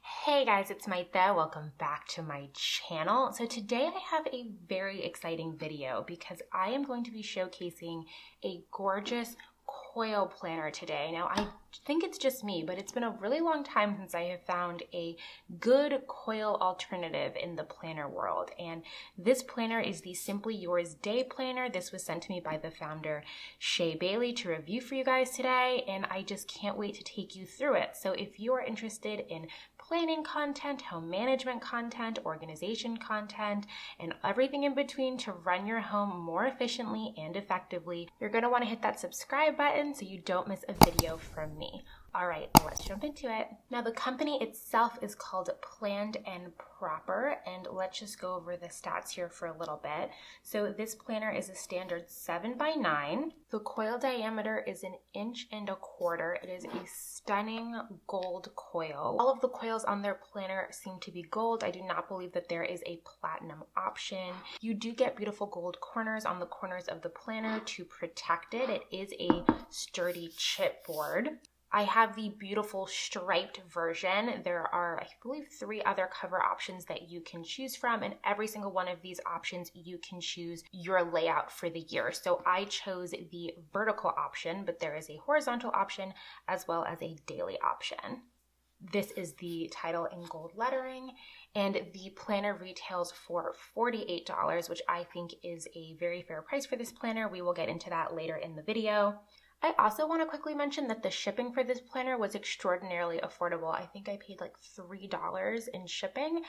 Hey guys, it's Maite. Welcome back to my channel. So today I have a very exciting video because I am going to be showcasing a gorgeous coil planner today. Now I think it's just me, but it's been a really long time since I have found a good coil alternative in the planner world. And this planner is the Simply Yours Day Planner. This was sent to me by the founder, Shay Bailey, to review for you guys today. And I just can't wait to take you through it. So if you are interested in planning content, home management content, organization content, and everything in between to run your home more efficiently and effectively, you're going to want to hit that subscribe button so you don't miss a video from me. All right, let's jump into it. Now, the company itself is called Planned and Proper, and let's just go over the stats here for a little bit. So this planner is a standard 7x9. The coil diameter is 1.25 inches. It is a stunning gold coil. All of the coils on their planner seem to be gold. I do not believe that there is a platinum option. You do get beautiful gold corners on the corners of the planner to protect it. It is a sturdy chipboard. I have the beautiful striped version. There are, I believe, 3 other cover options that you can choose from, and every single one of these options you can choose your layout for the year. So I chose the vertical option, but there is a horizontal option as well as a daily option. This is the title in gold lettering, and the planner retails for $48, which I think is a very fair price for this planner. We will get into that later in the video. I also want to quickly mention that the shipping for this planner was extraordinarily affordable. I think I paid like $3 in shipping.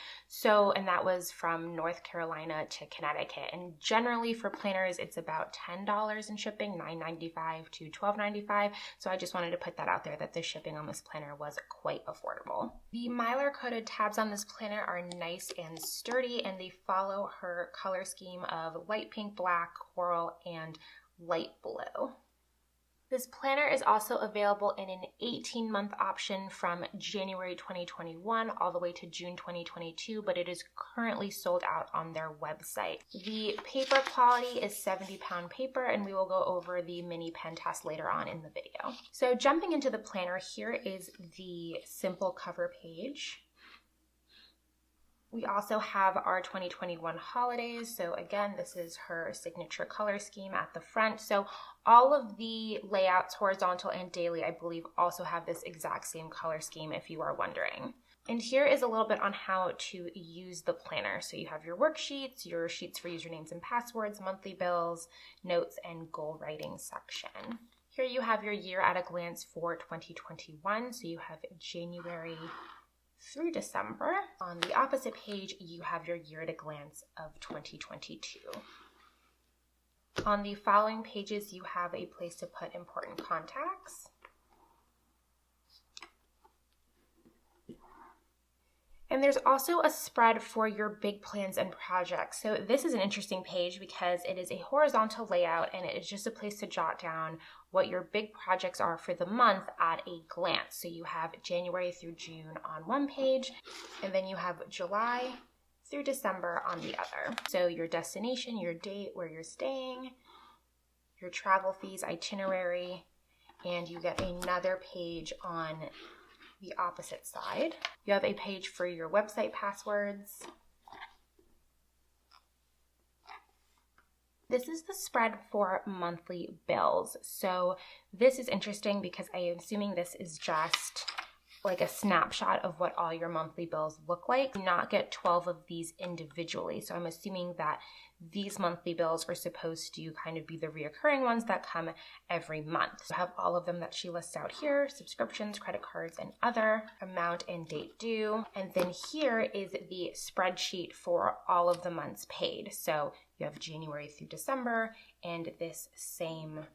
And that was from North Carolina to Connecticut. And generally for planners, it's about $10 in shipping, $9.95 to $12.95. So I just wanted to put that out there that the shipping on this planner was quite affordable. The Mylar coated tabs on this planner are nice and sturdy, and they follow her color scheme of light pink, black, coral, and light blue. This planner is also available in an 18-month option from January 2021 all the way to June 2022, but it is currently sold out on their website. The paper quality is 70-pound paper, and we will go over the mini pen test later on in the video. So jumping into the planner, here is the simple cover page. We also have our 2021 holidays. So again, this is her signature color scheme at the front. So all of the layouts, horizontal and daily, I believe also have this exact same color scheme if you are wondering. And here is a little bit on how to use the planner. So you have your worksheets, your sheets for usernames and passwords, monthly bills, notes, and goal writing section. Here you have your year at a glance for 2021. So you have January through December. On the opposite page, you have your year at a glance of 2022. On the following pages, you have a place to put important contacts. And there's also a spread for your big plans and projects. So this is an interesting page because it is a horizontal layout, and it is just a place to jot down what your big projects are for the month at a glance. So you have January through June on one page, and then you have July through December on the other. So your destination, your date, where you're staying, your travel fees, itinerary, and you get another page on the opposite side. You have a page for your website passwords. This is the spread for monthly bills. So this is interesting because I am assuming this is just like a snapshot of what all your monthly bills look like. Do not get 12 of these individually. So I'm assuming that these monthly bills are supposed to kind of be the reoccurring ones that come every month. So I have all of them that she lists out here: subscriptions, credit cards, and other, amount and date due. And then here is the spreadsheet for all of the months paid. So you have January through December and this same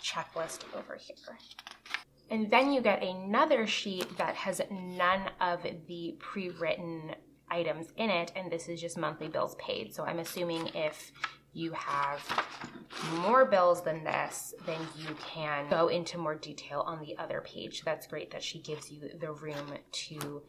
checklist over here. And then you get another sheet that has none of the pre-written items in it, and this is just monthly bills paid. So I'm assuming if you have more bills than this, then you can go into more detail on the other page. That's great that she gives you the room to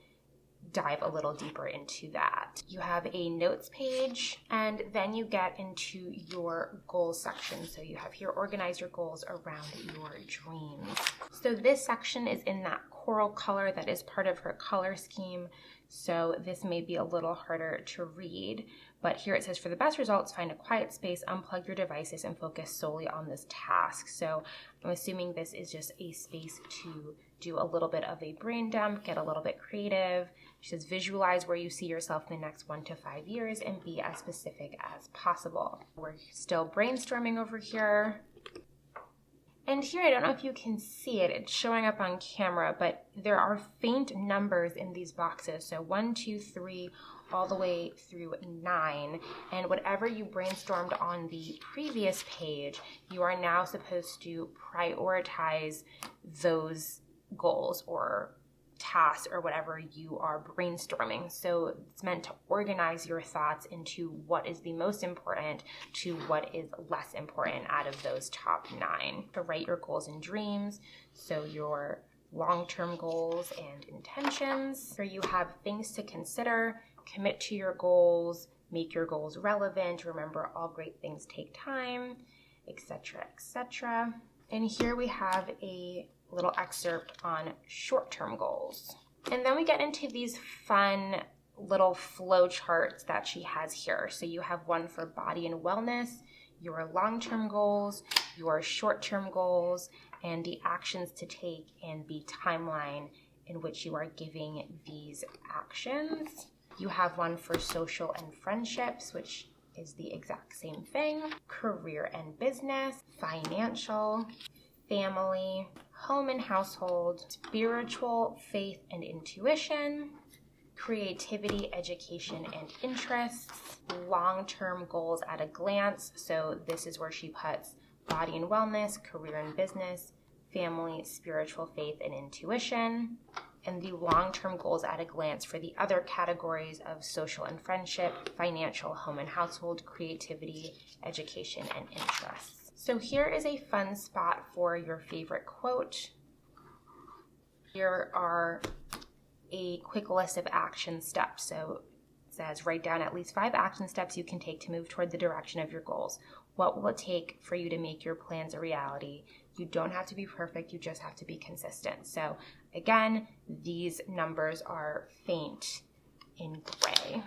dive a little deeper into that. You have a notes page, and then you get into your goals section. So you have here, organize your goals around your dreams. So this section is in that coral color that is part of her color scheme. So this may be a little harder to read, but here it says, for the best results, find a quiet space, unplug your devices, and focus solely on this task. So I'm assuming this is just a space to do a little bit of a brain dump, get a little bit creative. She says, visualize where you see yourself in the next 1 to 5 years and be as specific as possible. We're still brainstorming over here. And here, I don't know if you can see it, it's showing up on camera, but there are faint numbers in these boxes. So 1, 2, 3, all the way through 9. And whatever you brainstormed on the previous page, you are now supposed to prioritize those goals or tasks or whatever you are brainstorming. So it's meant to organize your thoughts into what is the most important to what is less important out of those top 9. To write your goals and dreams, so your long-term goals and intentions. Here you have things to consider, commit to your goals, make your goals relevant, remember all great things take time, etc., etc. And here we have a little excerpt on short-term goals. And then we get into these fun little flow charts that she has here. So you have one for body and wellness, your long-term goals, your short-term goals, and the actions to take and the timeline in which you are giving these actions. You have one for social and friendships, which is the exact same thing, career and business, financial, family, home and household, spiritual, faith and intuition, creativity, education and interests, long-term goals at a glance. So this is where she puts body and wellness, career and business, family, spiritual, faith and intuition, and the long-term goals at a glance for the other categories of social and friendship, financial, home and household, creativity, education and interests. So here is a fun spot for your favorite quote. Here are a quick list of action steps. So it says, write down at least 5 action steps you can take to move toward the direction of your goals. What will it take for you to make your plans a reality? You don't have to be perfect, you just have to be consistent. So again, these numbers are faint in gray.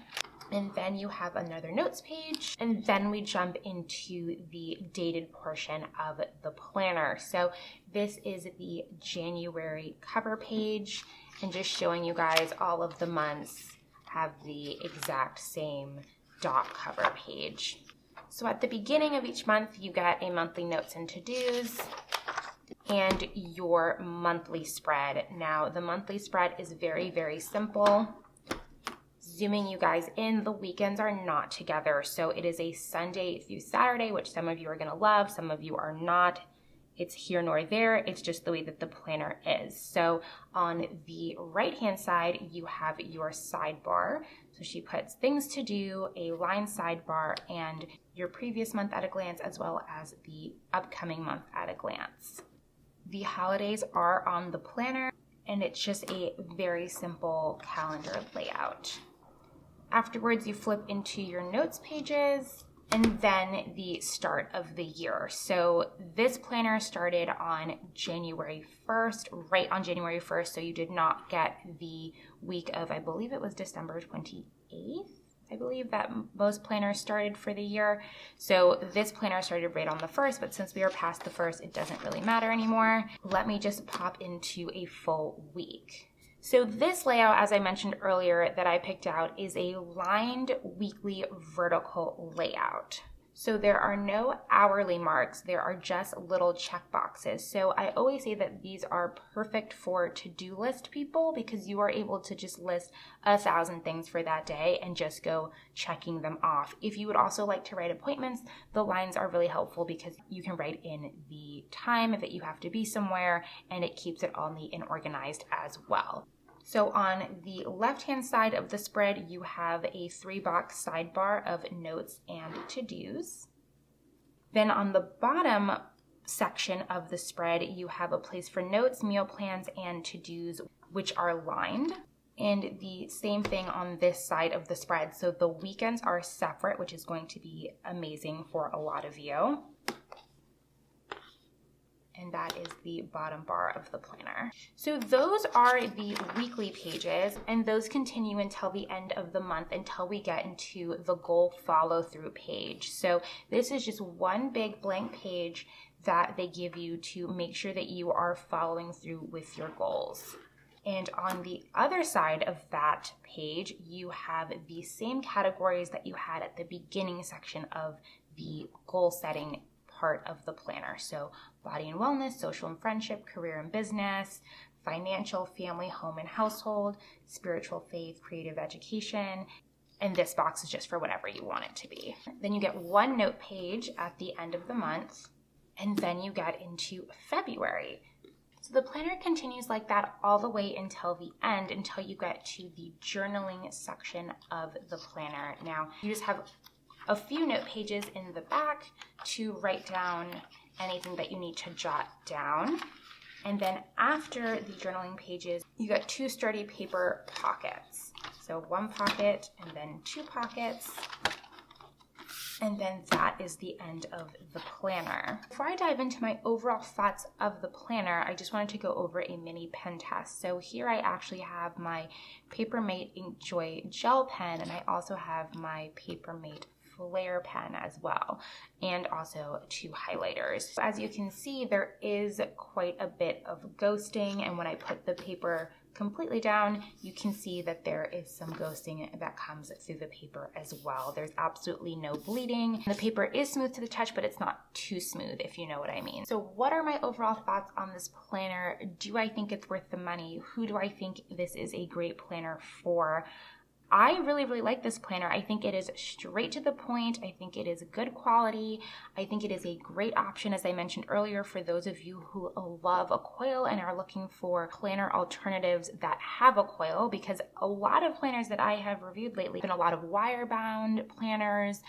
And then you have another notes page, and then we jump into the dated portion of the planner. So this is the January cover page, and just showing you guys all of the months have the exact same dot cover page. So at the beginning of each month, you get a monthly notes and to-dos and your monthly spread. Now, the monthly spread is very, very simple. Zooming you guys in, the weekends are not together. So it is a Sunday through Saturday, which some of you are going to love, some of you are not. It's here nor there. It's just the way that the planner is. So on the right-hand side, you have your sidebar. So she puts things to do, a line sidebar, and your previous month at a glance, as well as the upcoming month at a glance. The holidays are on the planner, and it's just a very simple calendar layout. Afterwards, you flip into your notes pages and then the start of the year. So this planner started on January 1st, right on January 1st. So you did not get the week of, I believe it was December 28th. I believe that most planners started for the year. So this planner started right on the 1st, but since we are past the 1st, it doesn't really matter anymore. Let me just pop into a full week. So this layout, as I mentioned earlier, that I picked out is a lined weekly vertical layout. So there are no hourly marks, there are just little check boxes. So I always say that these are perfect for to-do list people because you are able to just list 1,000 things for that day and just go checking them off. If you would also like to write appointments, the lines are really helpful because you can write in the time that you have to be somewhere and it keeps it all neat and organized as well. So on the left-hand side of the spread, you have a 3-box sidebar of notes and to-dos. Then on the bottom section of the spread, you have a place for notes, meal plans, and to-dos, which are lined. And the same thing on this side of the spread. So the weekends are separate, which is going to be amazing for a lot of you. And that is the bottom bar of the planner. So those are the weekly pages, and those continue until the end of the month, until we get into the goal follow through page. So this is just one big blank page that they give you to make sure that you are following through with your goals. And on the other side of that page, you have the same categories that you had at the beginning section of the goal setting part of the planner. So body and wellness, social and friendship, career and business, financial, family, home and household, spiritual, faith, creative education, and this box is just for whatever you want it to be. Then you get one note page at the end of the month, and then you get into February. So the planner continues like that all the way until the end, until you get to the journaling section of the planner. Now, you just have a few note pages in the back to write down anything that you need to jot down. And then after the journaling pages, you got two sturdy paper pockets. So one pocket and then two pockets. And then that is the end of the planner. Before I dive into my overall thoughts of the planner, I just wanted to go over a mini pen test. So here I actually have my Papermate Inkjoy gel pen, and I also have my Papermate Flare pen as well, and also two highlighters. As you can see, there is quite a bit of ghosting, and when I put the paper completely down, you can see that there is some ghosting that comes through the paper as well. There's absolutely no bleeding. The paper is smooth to the touch, but it's not too smooth, if you know what I mean. So what are my overall thoughts on this planner? Do I think it's worth the money? Who do I think this is a great planner for? I really, really like this planner. I think it is straight to the point. I think it is good quality. I think it is a great option, as I mentioned earlier, for those of you who love a coil and are looking for planner alternatives that have a coil, because a lot of planners that I have reviewed lately have been a lot of wire-bound planners,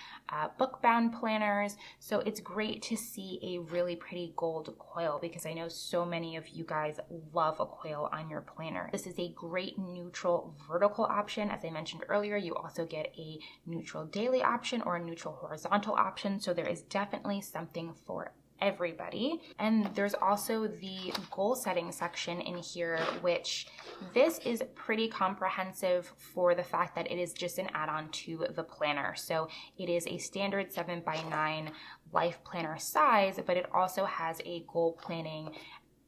book-bound planners. So it's great to see a really pretty gold coil, because I know so many of you guys love a coil on your planner. This is a great neutral vertical option. As I mentioned earlier, you also get a neutral daily option or a neutral horizontal option. So there is definitely something for everybody. And there's also the goal setting section in here, which this is pretty comprehensive for the fact that it is just an add-on to the planner. So it is a standard 7x9 life planner size, but it also has a goal planning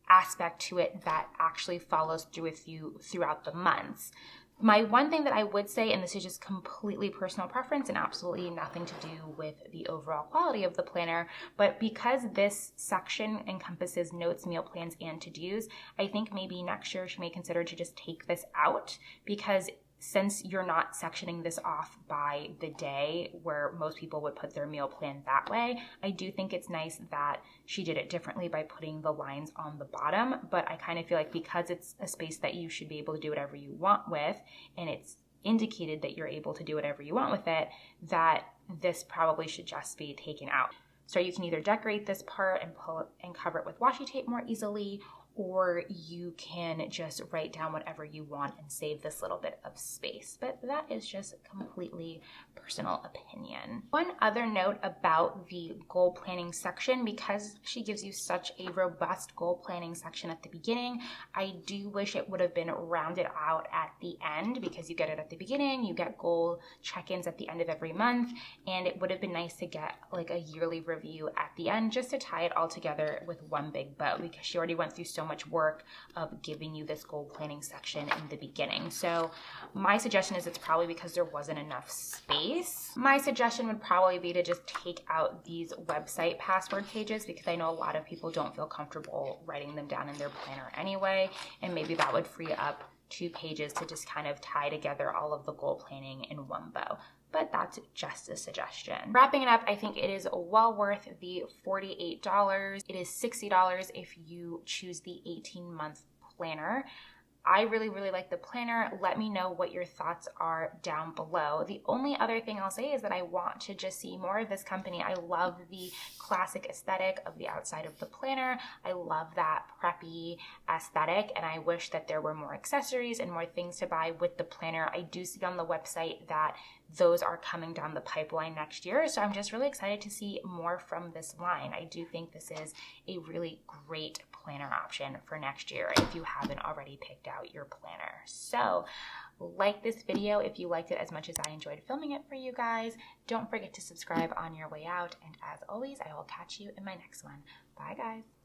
aspect to it that actually follows through with you throughout the months. My one thing that I would say, and this is just completely personal preference and absolutely nothing to do with the overall quality of the planner, but because this section encompasses notes, meal plans, and to-dos, I think maybe next year she may consider to just take this out, because since you're not sectioning this off by the day where most people would put their meal plan that way, I do think it's nice that she did it differently by putting the lines on the bottom. But I kind of feel like because it's a space that you should be able to do whatever you want with, and it's indicated that you're able to do whatever you want with it, that this probably should just be taken out. So you can either decorate this part and pull it and cover it with washi tape more easily, or you can just write down whatever you want and save this little bit of space. But that is just completely personal opinion. One other note about the goal planning section, because she gives you such a robust goal planning section at the beginning, I do wish it would have been rounded out at the end, because you get it at the beginning, you get goal check-ins at the end of every month, and it would have been nice to get like a yearly review at the end just to tie it all together with one big bow, because she already went through so much work of giving you this goal planning section in the beginning. So my suggestion is it's probably because there wasn't enough space. My suggestion would probably be to just take out these website password pages, because I know a lot of people don't feel comfortable writing them down in their planner anyway, and maybe that would free up 2 pages to just kind of tie together all of the goal planning in one bow. But that's just a suggestion. Wrapping it up, I think it is well worth the $48. It is $60 if you choose the 18-month planner. I really, really like the planner. Let me know what your thoughts are down below. The only other thing I'll say is that I want to just see more of this company. I love the classic aesthetic of the outside of the planner. I love that preppy aesthetic, and I wish that there were more accessories and more things to buy with the planner. I do see on the website that those are coming down the pipeline next year, so I'm just really excited to see more from this line. I do think this is a really great planner option for next year if you haven't already picked out your planner. So like this video if you liked it as much as I enjoyed filming it for you guys. Don't forget to subscribe on your way out, and as always, I will catch you in my next one. Bye guys.